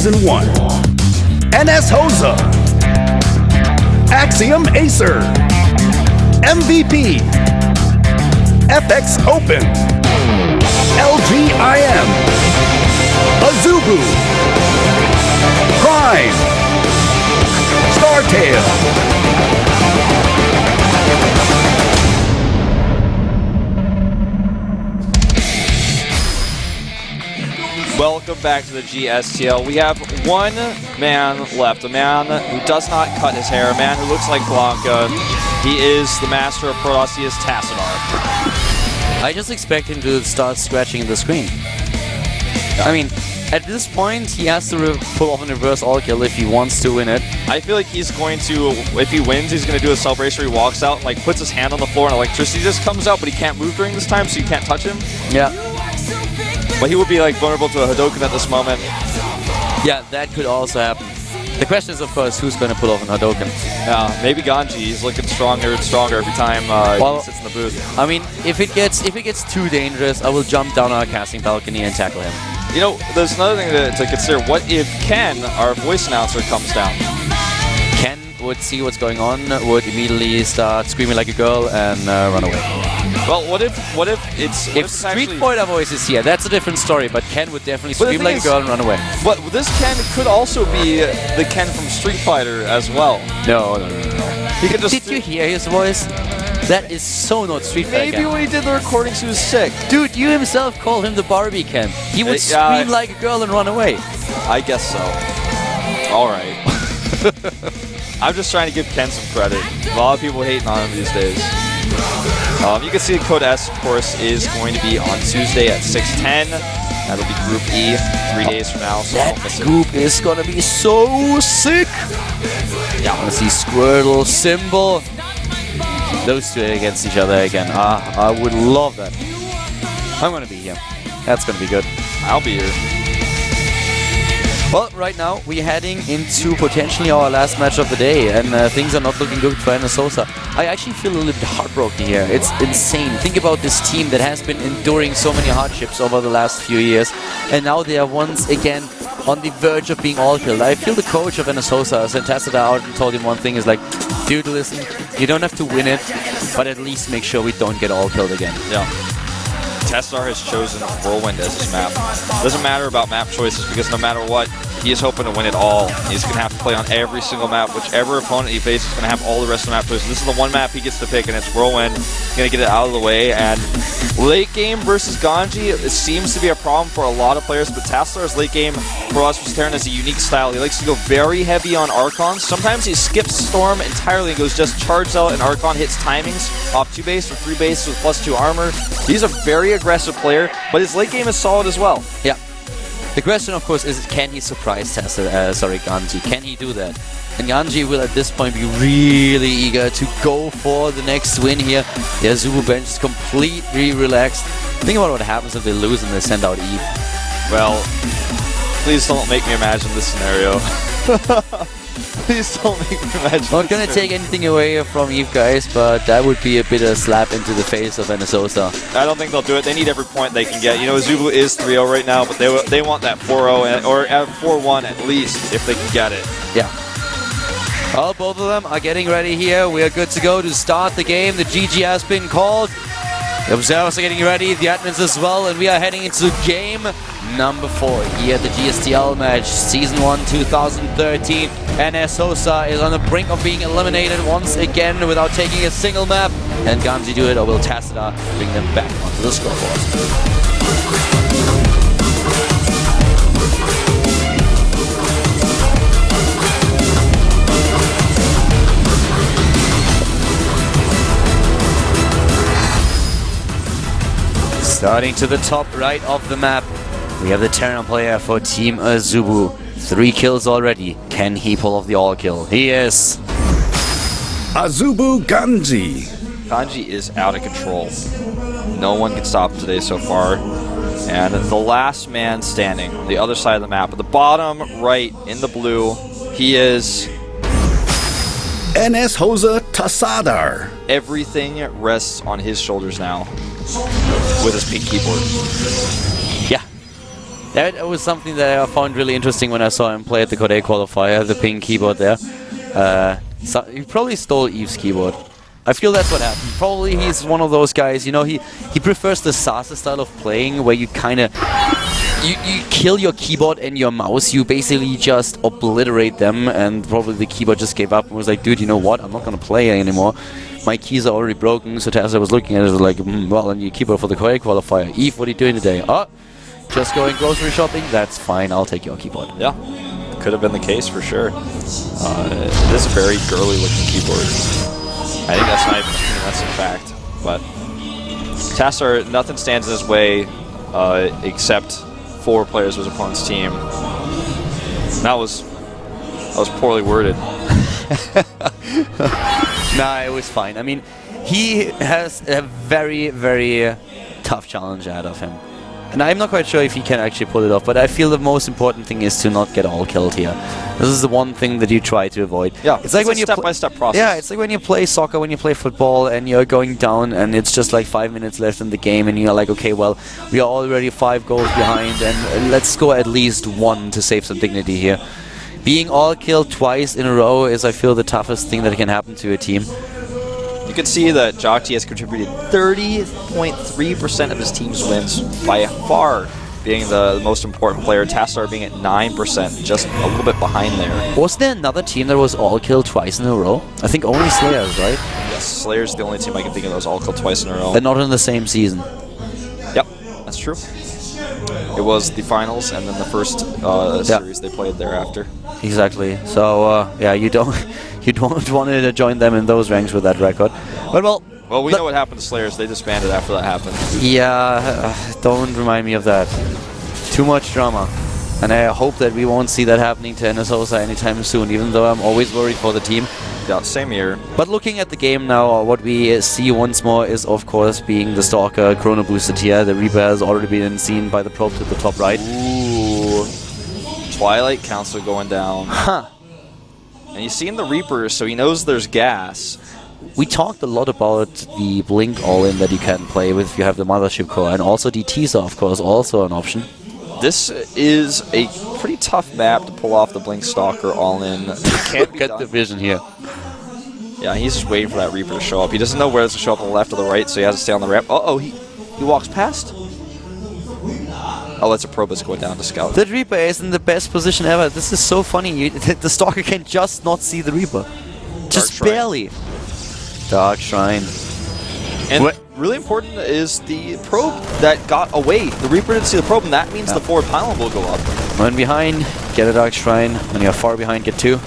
Season 1. NS HoSeo, Axiom Acer, MVP, FX Open, LGIM, AZUBU, Prime, StarTale. Welcome back to the GSTL. We have one man left, a man who does not cut his hair, a man who looks like Blanca. He is the master of Protoss, he is Tassadar. I just expect him to start scratching the screen. I mean, at this point, he has to pull off a reverse all-kill if he wants to win it. I feel like he's going to, if he wins, he's going to do a celebration where he walks out and like puts his hand on the floor and electricity just comes out, but he can't move during this time, so you can't touch him. Yeah. But he would be like vulnerable to a Hadouken at this moment. Yeah, that could also happen. The question is, of course, who's going to pull off an Hadouken? Yeah, maybe Ganji. He's looking stronger and stronger every time he sits in the booth. I mean, if it gets too dangerous, I will jump down on a casting balcony and tackle him. You know, there's another thing to consider. What if Ken, our voice announcer, comes down? Ken would see what's going on, would immediately start screaming like a girl and run away. Well, what if Street Fighter voice is here, that's a different story, but Ken would definitely scream like a girl and run away. But this Ken could also be the Ken from Street Fighter as well. No. He could just Did you hear his voice? That is so not Street Fighter. Maybe when he did the recordings, he was sick. Dude, you himself called him the Barbie Ken. He would scream like a girl and run away. I guess so. All right. I'm just trying to give Ken some credit. A lot of people hating on him these days. You can see Code S, of course, is going to be on Tuesday at 6:10. That'll be Group E 3 days from now. So that group is going to be so sick. Yeah, I want to see Squirtle, Symbol. Those two against each other again. I would love that. I'm going to be here. That's going to be good. I'll be here. Well, right now we're heading into potentially our last match of the day, and things are not looking good for NS HoSeo. I actually feel a little bit heartbroken here. It's insane. Think about this team that has been enduring so many hardships over the last few years, and now they are once again on the verge of being all-killed. I feel the coach of NS HoSeo sent Tassadar out and told him one thing, is like, dude, listen, you don't have to win it, but at least make sure we don't get all-killed again. Yeah. Tassadar has chosen Whirlwind as his map. Doesn't matter about map choices, because no matter what, he is hoping to win it all. He's going to have to play on every single map. Whichever opponent he faces is going to have all the rest of the map choices. This is the one map he gets to pick, and it's Whirlwind. He's going to get it out of the way. And late game versus Ganji, it seems to be a problem for a lot of players, but Tassadar's late game for us was Terran has a unique style. He likes to go very heavy on Archons. Sometimes he skips Storm entirely and goes just Charge Zealot and Archon, hits timings off 2 base or 3 base with +2 armor. He's a very aggressive player, but his late game is solid as well. Yeah. The question, of course, is can he surprise Ganji? Can he do that? And Ganji will at this point be really eager to go for the next win here. The AZUBU bench is completely relaxed. Think about what happens if they lose and they send out Eve. Well, please don't make me imagine this scenario. Please don't make me imagine. Not gonna take anything away from Eve, guys, but that would be a bit of a slap into the face of NS HoSeo. I don't think they'll do it. They need every point they can get. You know, AZUBU is 3-0 right now, but they want that 4-0 or 4-1 at least if they can get it. Yeah. Well, both of them are getting ready here. We are good to go to start the game. The GG has been called. The observers are getting ready, the admins as well, and we are heading into game number 4 here at the GSTL match, Season 1 2013. NS HoSeo is on the brink of being eliminated once again without taking a single map. And Ganji do it, or will Tassadar bring them back onto the scoreboard? Starting to the top right of the map, we have the Terran player for Team AZUBU. 3 kills already. Can he pull off the all-kill? He is. AZUBU Ganji. Ganji is out of control. No one can stop him today so far. And the last man standing on the other side of the map, at the bottom right in the blue, he is... NS HoSeo Tassadar. Everything rests on his shoulders now with his pink keyboard. Yeah. That was something that I found really interesting when I saw him play at the Korea qualifier, the ping keyboard there. So he probably stole Eve's keyboard. I feel that's what happened. Probably he's one of those guys, you know, he prefers the Sasa style of playing where you kind of... You kill your keyboard and your mouse, you basically just obliterate them, and probably the keyboard just gave up and was like, dude, you know what, I'm not gonna play anymore. My keys are already broken, so Tessa was looking at it, was like, well, and your keyboard for the Korea qualifier. Eve, what are you doing today? Oh, just going grocery shopping? That's fine, I'll take your keyboard. Yeah, could have been the case for sure. It is a very girly looking keyboard. I think that's not even a that's a fact. But Tassar, nothing stands in his way except 4 players of his opponent's team. That was poorly worded. Nah, it was fine. I mean, he has a very, very tough challenge ahead of him. And I'm not quite sure if he can actually pull it off, but I feel the most important thing is to not get all killed here. This is the one thing that you try to avoid. Yeah, it's like when you step-by-step process. Yeah, it's like when you play soccer, when you play football, and you're going down, and it's just like 5 minutes left in the game, and you're like, okay, well, we are already 5 goals behind, and let's score at least 1 to save some dignity here. Being all killed twice in a row is, I feel, the toughest thing that can happen to a team. You can see that Jokti has contributed 30.3% of his team's wins, by far being the most important player. Tassar being at 9%, just a little bit behind there. Was there another team that was all killed twice in a row? I think only Slayers, right? Yes, Slayer's the only team I can think of that was all killed twice in a row. But not in the same season. Yep, that's true. It was the finals and then the first series they played thereafter. Exactly. So yeah, you don't want to join them in those ranks with that record. But well, we know what happened to Slayers. They disbanded after that happened. Yeah, don't remind me of that. Too much drama. And I hope that we won't see that happening to NS HoSeo anytime soon, even though I'm always worried for the team. Yeah, same here. But looking at the game now, what we see once more is, of course, being the Stalker Chrono boosted here. The Reaper has already been seen by the probe to the top right. Ooh. Twilight Council going down. Huh. And he's seen the Reaper, so he knows there's gas. We talked a lot about the Blink all-in that you can play with if you have the Mothership Core, and also the Teaser, of course, also an option. This is a pretty tough map to pull off the Blink Stalker all-in. Look at the vision here. Yeah, he's just waiting for that Reaper to show up. He doesn't know where to show up on the left or the right, so he has to stay on the ramp. Uh-oh, he walks past? Oh, that's a probe that's going down to scout. The Reaper is in the best position ever. This is so funny. The Stalker can just not see the Reaper. Just barely. Dark Shrine. And really important is the probe that got away. The Reaper didn't see the probe, and that means the forward pylon will go up. When behind, get a Dark Shrine. When you're far behind, get 2.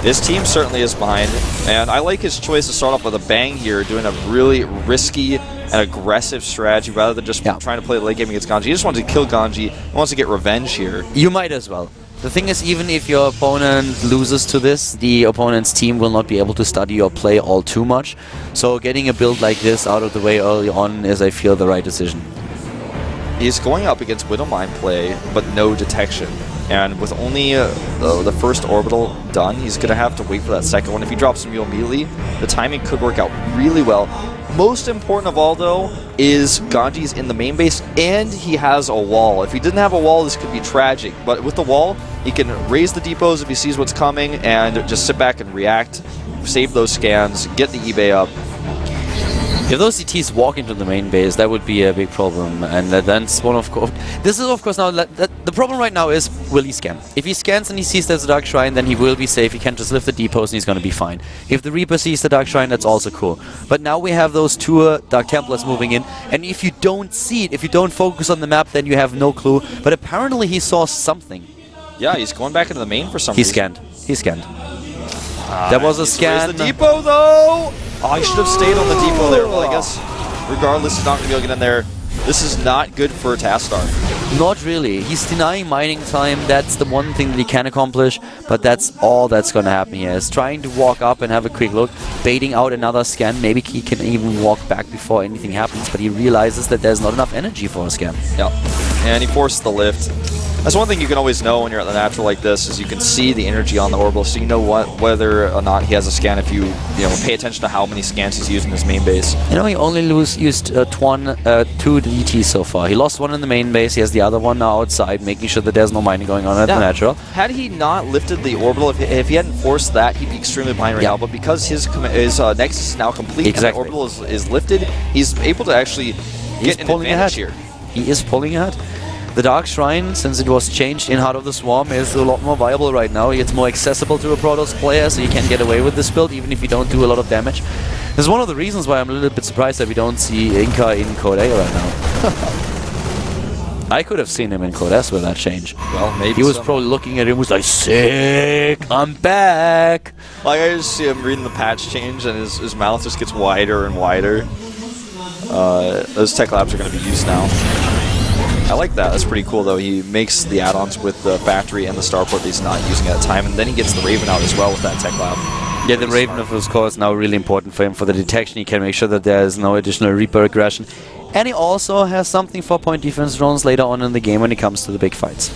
His team certainly is behind, and I like his choice to start off with a bang here, doing a really risky and aggressive strategy rather than just trying to play the late game against Ganji. He just wants to kill Ganji. He wants to get revenge here. You might as well. The thing is, even if your opponent loses to this, the opponent's team will not be able to study your play all too much. So getting a build like this out of the way early on is, I feel, the right decision. He's going up against Widowmine play, but no detection. And with only the first orbital done, he's going to have to wait for that second one. If he drops him immediately, the timing could work out really well. Most important of all, though, is Ganji's in the main base, and he has a wall. If he didn't have a wall, this could be tragic. But with the wall, he can raise the depots if he sees what's coming, and just sit back and react, save those scans, get the eBay up. If those CTs walk into the main base, that would be a big problem, and that's one of course. This is of course now the problem right now is, will he scan? If he scans and he sees there's a Dark Shrine, then he will be safe. He can just lift the depots and he's going to be fine. If the Reaper sees the Dark Shrine, that's also cool. But now we have those 2 Dark Templars moving in, and if you don't see it, if you don't focus on the map, then you have no clue. But apparently he saw something. Yeah, he's going back into the main for some reason. He scanned. There was a scan. The depot though. Oh, I should have stayed on the depot there. Well, I guess regardless, he's not going to be able to get in there. This is not good for Tastar. Not really. He's denying mining time. That's the one thing that he can accomplish, but that's all that's going to happen here. He's trying to walk up and have a quick look, baiting out another scan. Maybe he can even walk back before anything happens, but he realizes that there's not enough energy for a scan. Yeah, and he forces the lift. That's one thing you can always know when you're at the natural like this, is you can see the energy on the orbital, so you know whether or not he has a scan if you pay attention to how many scans he's used in his main base. He only used two DTs so far. He lost one in the main base, he has the other one now outside, making sure that there's no mining going on at the natural. Had he not lifted the orbital, if he hadn't forced that, he'd be extremely behind right now, but because his Nexus is now complete and the orbital is lifted, he's able to actually get an advantage here. He is pulling ahead. The Dark Shrine, since it was changed in Heart of the Swarm, is a lot more viable right now. It's more accessible to a Protoss player, so you can get away with this build even if you don't do a lot of damage. This is one of the reasons why I'm a little bit surprised that we don't see Inca in Code A right now. I could have seen him in Code S with that change. Well, maybe he was probably looking at him, was like, sick, I'm back. Like, I just see him reading the patch change and his mouth just gets wider and wider. Those tech labs are going to be used now. I like that. That's pretty cool, though. He makes the add-ons with the factory and the starport that he's not using at the time, and then he gets the Raven out as well with that tech lab. Yeah, the Raven, of course, is now really important for him for the detection. He can make sure that there is no additional Reaper aggression. And he also has something for point defense drones later on in the game when it comes to the big fights.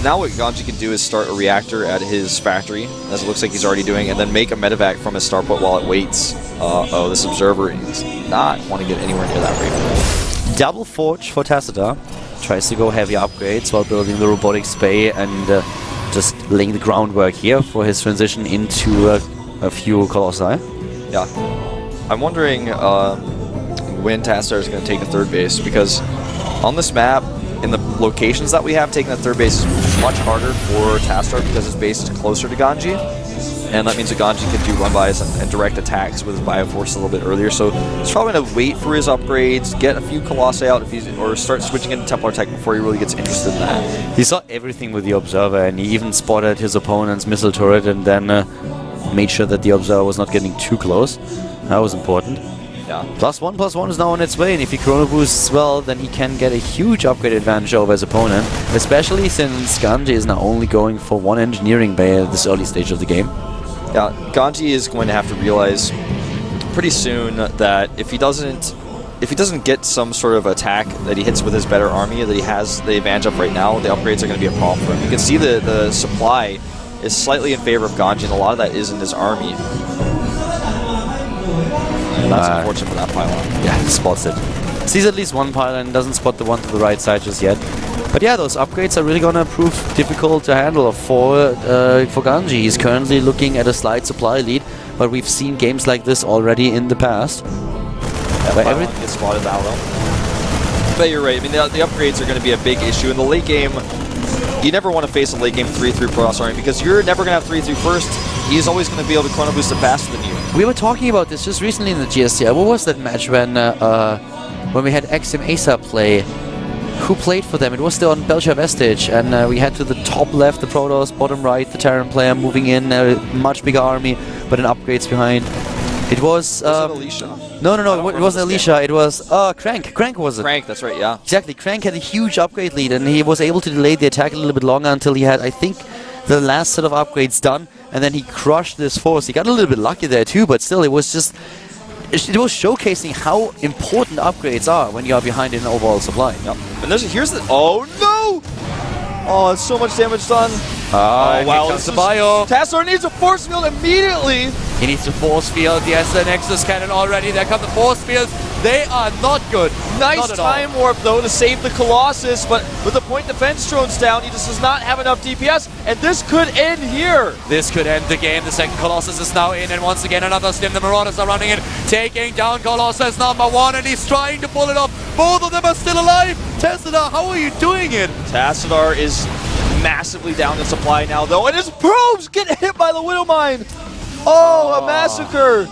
Now what Ganji can do is start a reactor at his factory, as it looks like he's already doing, and then make a medevac from his starport while it waits. Oh, this observer does not want to get anywhere near that Raven. Double Forge for Tassadar. Tries to go heavy upgrades while building the robotics bay and just laying the groundwork here for his transition into a few Colossi. Yeah. I'm wondering when Tassadar is going to take a third base, because on this map, in the locations that we have, taking the third base is much harder for Tassadar because his base is closer to Ganji. And that means that Ganji can do run-bys and direct attacks with his Bioforce a little bit earlier. So he's probably going to wait for his upgrades, get a few Colossi out, or start switching into Templar Tech before he really gets interested in that. He saw everything with the Observer, and he even spotted his opponent's missile turret and then made sure that the Observer was not getting too close. That was important. Yeah. +1/+1 is now on its way, and if he chrono boosts well, then he can get a huge upgrade advantage over his opponent, especially since Ganji is now only going for one engineering bay at this early stage of the game. Yeah, Ganji is going to have to realize pretty soon that if he doesn't get some sort of attack that he hits with his better army that he has the advantage of right now, the upgrades are going to be a problem for him. You can see the supply is slightly in favor of Ganji, and a lot of that is in his army. And that's unfortunate for that pylon. Yeah, he spots it. Sees at least one pylon, doesn't spot the one to the right side just yet. But yeah, those upgrades are really gonna prove difficult to handle for Ganji. He's currently looking at a slight supply lead, but we've seen games like this already in the past. Yeah, pylon gets spotted out though. But you're right. I mean, the upgrades are going to be a big issue in the late game. You never want to face a late game 3-3 Protoss army because you're never going to have 3-3 first. He's always going to be able to chrono boost it faster than you. We were talking about this just recently in the GSTL. What was that match when we had XM ASA play? Who played for them? It was still on Belcher Vestige, and we had to the top left the Protoss, bottom right the Terran player moving in, a much bigger army, but an upgrades behind. It was... Was it Alicia? No, it wasn't Alicia, it was... Crank. Crank was it. Crank, that's right, yeah. Exactly, Crank had a huge upgrade lead, and he was able to delay the attack a little bit longer until he had, I think, the last set of upgrades done, and then he crushed this force. He got a little bit lucky there too, but still, it was just... It was showcasing how important upgrades are when you are behind in overall supply. Yep. And here's the... Oh, no! Oh, it's so much damage done. Oh, wow, this is bio. Tassadar needs a force field immediately. He needs a force field. Yes, the Nexus cannon already. There come the force fields. They are not good. Nice time warp, though, to save the Colossus, but with the point defense drones down, he just does not have enough DPS, and this could end here. This could end the game. The second Colossus is now in, and once again, another stim. The Marauders are running in, taking down Colossus #1, and he's trying to pull it off. Both of them are still alive. Tassadar, how are you doing it? Tassadar is massively down in supply now, though, and his probes get hit by the Widow Mine. Oh, a massacre.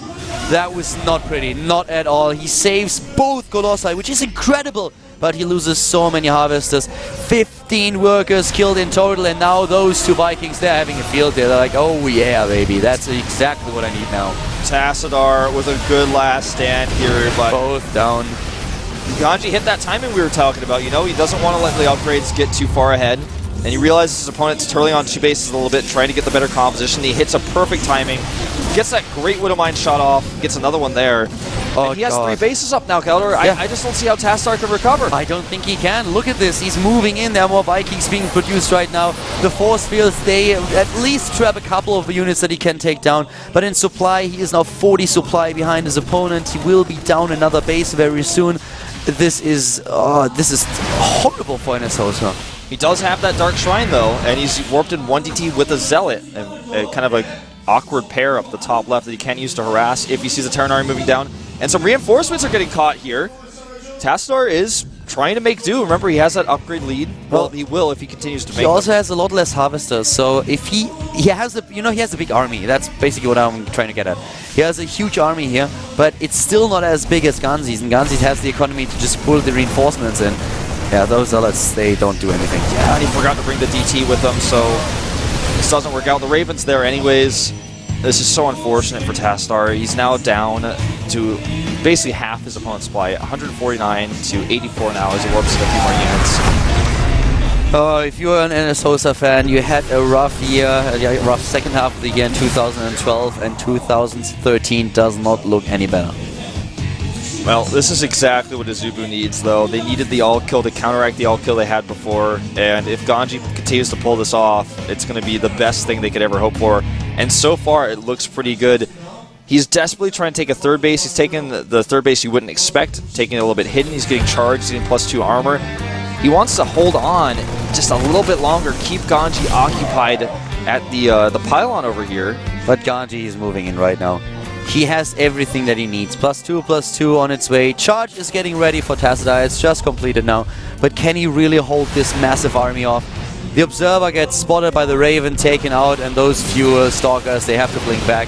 That was not pretty, not at all. He saves both Colossi, which is incredible, but he loses so many Harvesters. 15 workers killed in total, and now those two Vikings, they're having a field day. They're like, oh yeah, baby, that's exactly what I need now. Tassadar with a good last stand here, but... Both down. Ganji hit that timing we were talking about, you know? He doesn't want to let the upgrades get too far ahead. And he realizes his opponent's turning on two bases a little bit, trying to get the better composition. He hits a perfect timing, gets that great Widow Mine shot off, gets another one there. Oh, And he has God. 3 bases up now, Keldor. Yeah. I just don't see how Tastar can recover. I don't think he can. Look at this. He's moving in. There are more Vikings being produced right now. The force fields, they at least trap a couple of units that he can take down. But in supply, he is now 40 supply behind his opponent. He will be down another base very soon. This is horrible for NS HoSeo. He does have that Dark Shrine, though, and he's warped in 1DT with a Zealot. And kind of a awkward pair up the top left that he can use to harass if he sees a Terran army moving down. And some reinforcements are getting caught here. Tastar is trying to make do. Remember, he has that upgrade lead. Well, he will if he continues to make He also them. has a lot less harvesters, so if he has a big army. That's basically what I'm trying to get at. He has a huge army here, but it's still not as big as Ganzi's, and Ganzi's has the economy to just pull the reinforcements in. Yeah, those zealots, they don't do anything. Yeah, and he forgot to bring the DT with him, so this doesn't work out. The Raven's there anyways. This is so unfortunate for Tastar. He's now down to basically half his opponent's supply, 149 to 84 now as he warps in a few more units. If you're an NS HoSeo fan, you had a rough year, a rough second half of the year in 2012, and 2013 does not look any better. Well, this is exactly what AZUBU needs, though. They needed the all-kill to counteract the all-kill they had before, and if Ganji continues to pull this off, it's going to be the best thing they could ever hope for. And so far, it looks pretty good. He's desperately trying to take a third base. He's taking the third base you wouldn't expect, taking it a little bit hidden. He's getting charged, he's getting +2 armor. He wants to hold on just a little bit longer, keep Ganji occupied at the pylon over here. But Ganji is moving in right now. He has everything that he needs. +2/+2 on its way. Charge is getting ready for Tassadar. It's just completed now. But can he really hold this massive army off? The Observer gets spotted by the Raven, taken out, and those few Stalkers, they have to blink back.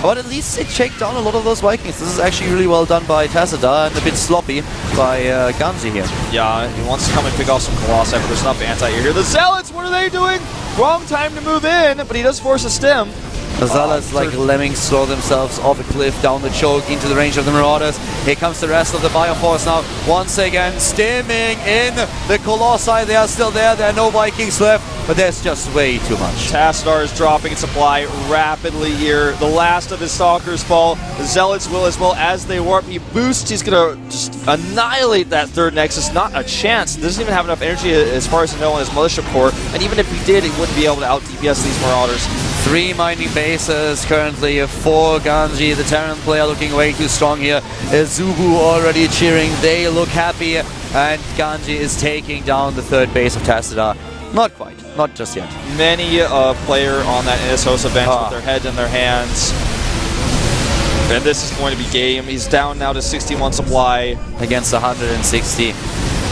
But at least they shake down a lot of those Vikings. This is actually really well done by Tassadar and a bit sloppy by Ganji here. Yeah, he wants to come and pick off some Colossi, but there's enough anti-air here. The Zealots, what are they doing? Wrong time to move in, but he does force a stim. The Zealots, like lemmings, throw themselves off a cliff, down the choke, into the range of the Marauders. Here comes the rest of the Bioforce now, once again, stimming in. The Colossi, they are still there. There are no Vikings left, but there's just way too much. Tastar is dropping in supply rapidly here. The last of his Stalkers fall. The Zealots will as well as they warp. He boosts. He's going to just annihilate that third Nexus. Not a chance. Doesn't even have enough energy as far as I know in his Militia Core. And even if he did, he wouldn't be able to out-DPS these Marauders. 3 mining bases currently for Ganji. The Terran player looking way too strong here. AZUBU already cheering. They look happy. And Ganji is taking down the third base of Tassadar. Not quite. Not just yet. Many a player on that NS HoSeo bench with their heads in their hands. And this is going to be game. He's down now to 61 supply. Against 160.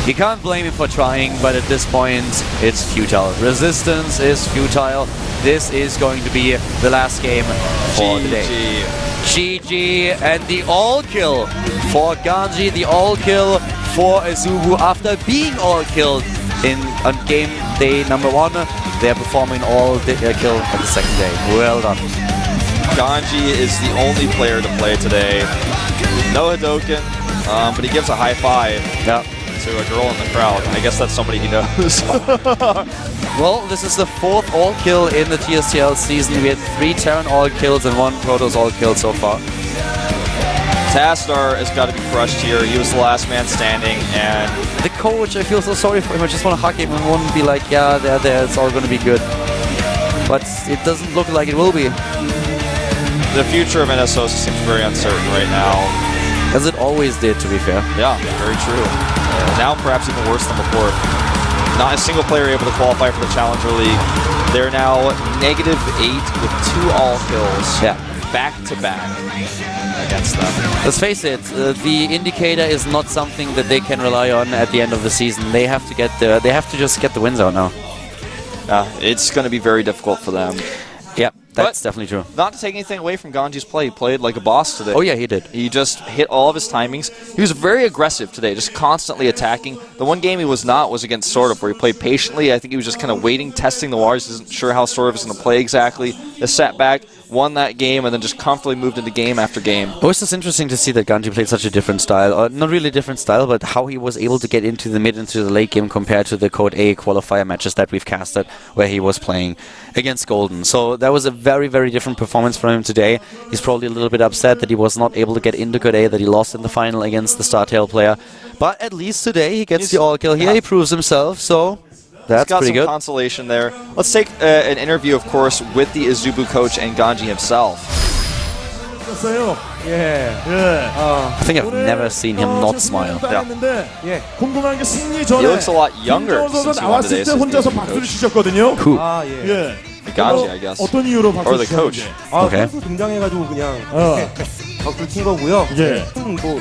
You can't blame him for trying, but at this point, it's futile. Resistance is futile. This is going to be the last game for the day. GG, and the all-kill for Ganji, the all-kill for AZUBU after being all-killed on game day number 1. They're performing all-kill on the second day. Well done. Ganji is the only player to play today. No Hadoken, but he gives a high five. Yep. To a girl in the crowd. I guess that's somebody he knows. Well, this is the 4th all-kill in the GSTL season. We had 3 Terran all-kills and 1 Protoss all-kill so far. Tastar has got to be crushed here. He was the last man standing, and the coach, I feel so sorry for him. I just want to hug him and want to be like, yeah, they're there, it's all going to be good. But it doesn't look like it will be. The future of NS HoSeo seems very uncertain right now. As it always did, to be fair. Yeah, very true. Now perhaps even worse than before. Not a single player able to qualify for the Challenger League. They're now -8 with 2 all-kills. Yeah. Back-to-back against them. Let's face it, the indicator is not something that they can rely on at the end of the season. They have to just get the wins out now. It's going to be very difficult for them. Yeah, that's definitely true. Not to take anything away from Ganji's play. He played like a boss today. Oh yeah, he did. He just hit all of his timings. He was very aggressive today, just constantly attacking. The one game he was not was against Sortov, where he played patiently. I think he was just kind of waiting, testing the waters. He wasn't sure how Sortov was going to play exactly. He sat back, won that game, and then just comfortably moved into game after game. It was just interesting to see that Ganji played such a different style, or not really a different style, but how he was able to get into the mid and to the late game compared to the Code A qualifier matches that we've casted, where he was playing against Golden. So that was a very, very different performance from him today. He's probably a little bit upset that he was not able to get into Code A, that he lost in the final against the StarTale player. But at least today he gets the all kill here, he proves himself, so that's pretty good. He's got some consolation there. Let's take an interview, of course, with the AZUBU coach and Ganji himself. I think I've never seen him not smile. Yeah. He looks a lot younger since he won today. Who? Ganji, I guess. Or the coach. Okay.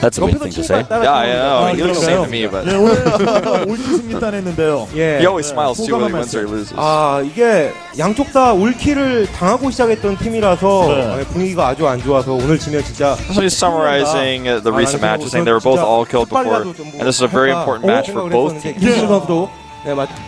That's a weird thing to say. Yeah, I know. He looks the same to me, but he always smiles too when he wins or he loses. 이게 양쪽 다 올킬을 당하고 시작했던 팀이라서 분위기가 아주 안 좋아서 오늘 지면 진짜. So he's summarizing the recent matches, saying they were both all killed before, and this is a very important match for both teams. 김준호도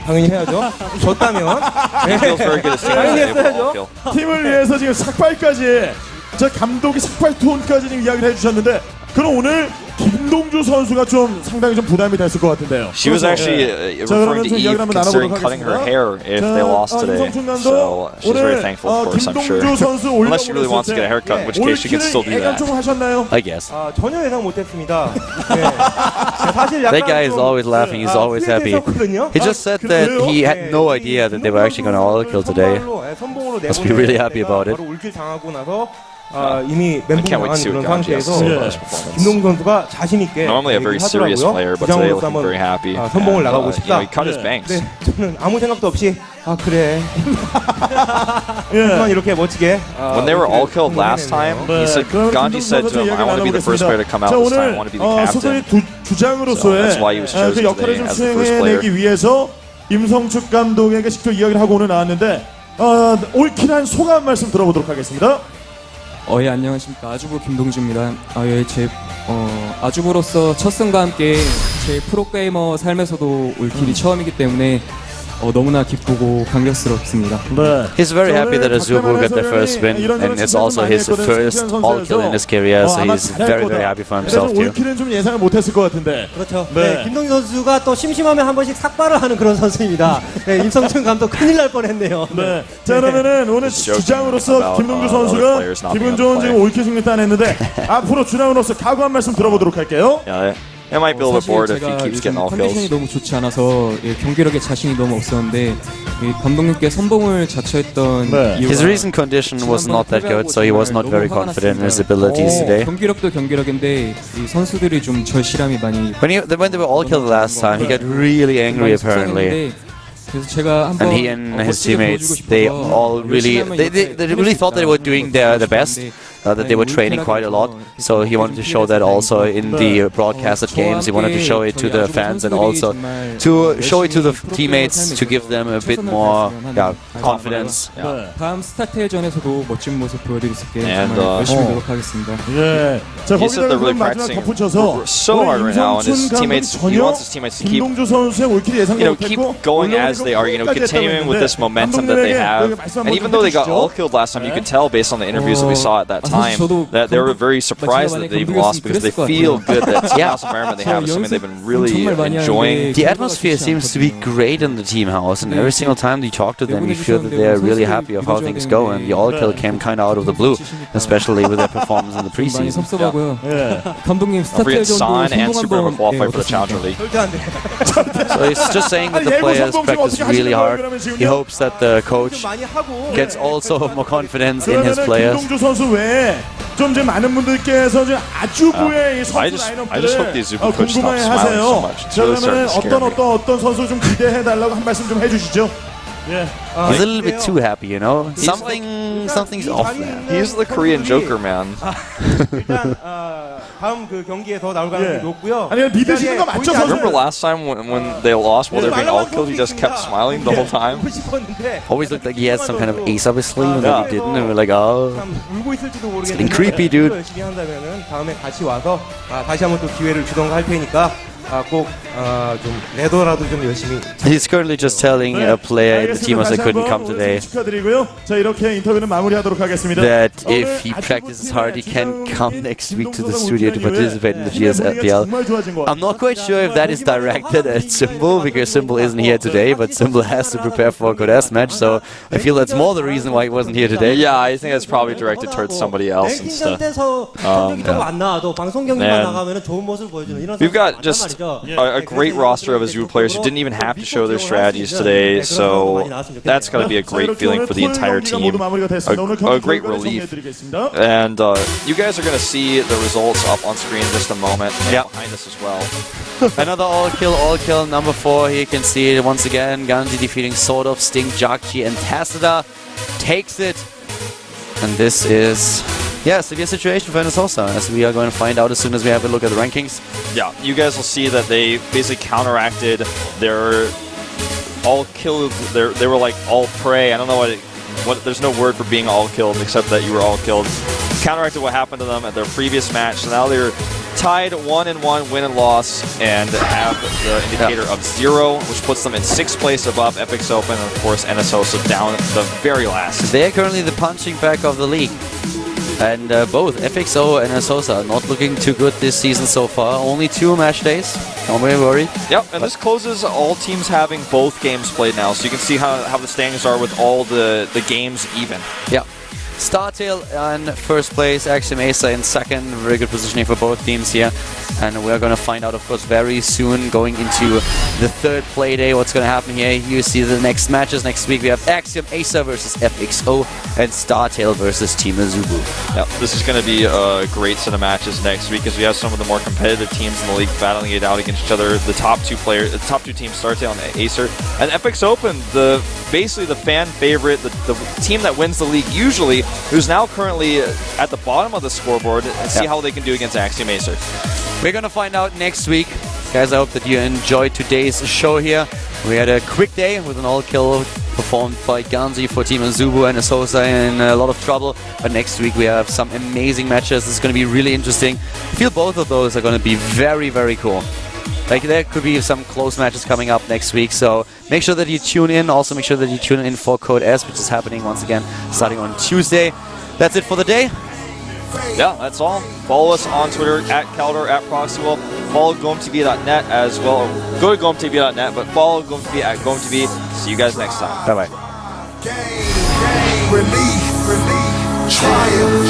당연히 해야죠. 졌다면 He feels very good as 당연히 team all kill. 팀을 위해서 지금 삭발까지 저 감독이 삭발 톤까지 지금 이야기를 해주셨는데 그럼 오늘 김동주 선수가 좀 상당히 좀 부담이 됐을 것 같은데요. She was actually referring to Eve considering cutting her hair if they lost today. So she's very thankful, of course, I'm sure. Unless she really wants to get a haircut, in which case she can still do that. I guess. 전혀 예상 못했습니다. 사실 That guy is always laughing, he's always happy. He just said that he had no idea that they were actually going to all kill today. Must be really happy about it. 이미 멘붕 당한 그런 상태에서 김동준 선수가 자신 있게 Normally a very serious player, but today looking very happy. 선봉을 나가고 싶다. He cut his banks. 네, 저는 아무 생각도 없이 그래. 하지만 이렇게 멋지게. When they were all killed last time, he said, Ganji said to him, I want to be the first player to come out this time. I want to be the captain. So that's why he was chosen today as the first player. 위해서 임성축 감독에게 직접 이야기를 하고 오늘 나왔는데 올킬한 소감 말씀 들어보도록 하겠습니다. 예, 안녕하십니까. 아주부 김동주입니다. 제 아주부로서 첫 승과 함께 제 프로게이머 삶에서도 올킬이 처음이기 때문에 너무나 기쁘고 감격스럽습니다. He's very happy that AZUBU got their first win, and it's also his first all kill in his career, so he's very, very happy for himself too. 올킬은 좀 예상을 못했을 것 같은데. 그렇죠. 네, 김동준 선수가 또 심심하면 한 번씩 삭발을 하는 그런 선수입니다. 네, 임성춘 감독 큰일 날 뻔했네요. 네. 자, 그러면은 오늘 주장으로서 김동준 선수가 기분 좋은 지금 올킬 승리 따냈는데 앞으로 주장으로서 각오 한 말씀 들어보도록 할게요. It might be a little bit bored if he keeps getting all 컨디션이 kills. 너무 좋지 않아서 경기력에 자신이 너무 없었는데 감독님께 선봉을 자처했던 His recent condition was not that good, so he was not very confident in his abilities today. 경기력도 경기력인데 이 선수들이 좀 절실함이 많이. When they were all killed last time, he got really angry apparently. And he and his teammates, they all really, they really thought they were doing their best, that they were training quite a lot. So he wanted to show that also in the broadcasted games. He wanted to show it to the fans and also to show it to the teammates to give them a bit more confidence. 다음 스타테일전에서도 멋진 모습 보여드릴 수 있게 정말 열심히 노력하겠습니다. 예. 자, He said they're really 거기다가 마지막 practicing 덧붙여서 so hard right now, and his teammates, he wants his teammates to keep, 김동주 선수의 올킬이 예상을 keep 못했고 going as they are, continuing with this momentum that they have. And even though they got all killed last time, you could tell based on the interviews that we saw at that time that they were very surprised that they've lost because they feel good that the house environment they have is something they've been really enjoying. The atmosphere seems to be great in the team house, and every single time you talk to them, you feel that they're really happy of how things go. And the all kill came kind of out of the blue, especially with their performance in the preseason. 감독님 Son and Super will qualify for the Challenger League. So he's just saying that the players practice really hard. He hopes that the coach gets also more confidence in his players. 김동주 선수 외에 좀 이제 많은 분들께서 좀 아주부의 이 선수 I just hope the AZUBU coach stops smiling so 궁금해하세요. much. It's 자, really starting to scare 그러면 me. 어떤 선수 좀 기대해 달라고 한 말씀 좀 해주시죠. He's a little bit too happy, you know. Something's off there. He's the Korean Joker, man. 일단 다음 그 경기에서 나올 가능성이 높고요. 아니 믿으시는 거 맞죠, 선수? Remember last time when they lost while they were being all killed, he just kept smiling the whole time? Always looked like he had some kind of ace up his sleeve, and then he didn't. And we're like, oh. 울고 있을지도 모르겠는데. getting creepy, dude. 열심히 한다면은 다음에 같이 와서 다시 한번 또 기회를 주던가 할 테니까 꼭 좀 레더라도 좀 열심히. He's currently just telling a player in the team as I couldn't come today 축하드리고요. 자, 이렇게 인터뷰는 마무리하도록 하겠습니다. that if he practices hard, he can come next week to the studio to participate in the GSTL. I'm not quite sure if that is directed at Symbol, because Symbol isn't here today, but Symbol has to prepare for a Codes match, so I feel that's more the reason why he wasn't here today. Yeah, I think that's probably directed towards somebody else 랭킹전 instead. 때서 경기가 안 나와도 방송 경기만 man. 나가면 좋은 모습을 보여주는 이런 We've got 선수가 just 많단 말이죠. a great roster of AZUBU players who didn't even have to show their strategies today, so that's going to be a great feeling for the entire team, a great relief. And you guys are going to see the results up on screen in just a moment, and behind us as well. Another all kill, number 4. Here you can see it once again. Ganzi defeating Sword of Sting, Jakji, and Tacita. Takes it. And this is, yeah, severe situation for NS HoSeo, as we are going to find out as soon as we have a look at the rankings. Yeah, you guys will see that they basically counteracted their all killed. They were like all prey. I don't know what. There's no word for being all killed except that you were all killed. Counteracted what happened to them at their previous match. So now they're tied 1-1, win and loss, and have the indicator of 0, which puts them in 6th place above FX Open, and of course NS HoSeo down at the very last. They're currently the punching bag of the league. And both FXO and NS HoSeo are not looking too good this season so far. Only 2 match days. Don't be worried. Yep, and this closes all teams having both games played now, so you can see how the standings are with all the games even. Yeah. Startail in first place, Axiom Acer in second. Very good positioning for both teams here. And we're going to find out, of course, very soon, going into the 3rd play day, what's going to happen here. You see the next matches next week. We have Axiom Acer versus FXO and Startail versus Team AZUBU. Yep, this is going to be a great set of matches next week, as we have some of the more competitive teams in the league battling it out against each other. The top 2 teams, Startail and Acer. And FX Open, basically the fan favorite, the team that wins the league usually, who's now currently at the bottom of the scoreboard, and see how they can do against Axiom Acer. We're gonna find out next week. Guys, I hope that you enjoyed today's show here. We had a quick day with an all-kill performed by Ganzi for Team AZUBU and NS HoSeo in a lot of trouble. But next week we have some amazing matches. This is gonna be really interesting. I feel both of those are gonna be very, very cool. Like, there could be some close matches coming up next week, so make sure that you tune in. Also, make sure that you tune in for Codes, which is happening once again starting on Tuesday. That's it for the day. Yeah, that's all. Follow us on Twitter at Caldor, at Proxywell. Follow GOMTV.net as well. Go to GOMTV.net, but follow GOMTV at GOMTV. See you guys next time. Bye-bye. Relief, triumph.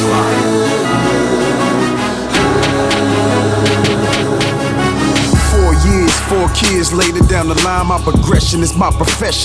4 years, 4 kids later down the line. My progression is my profession.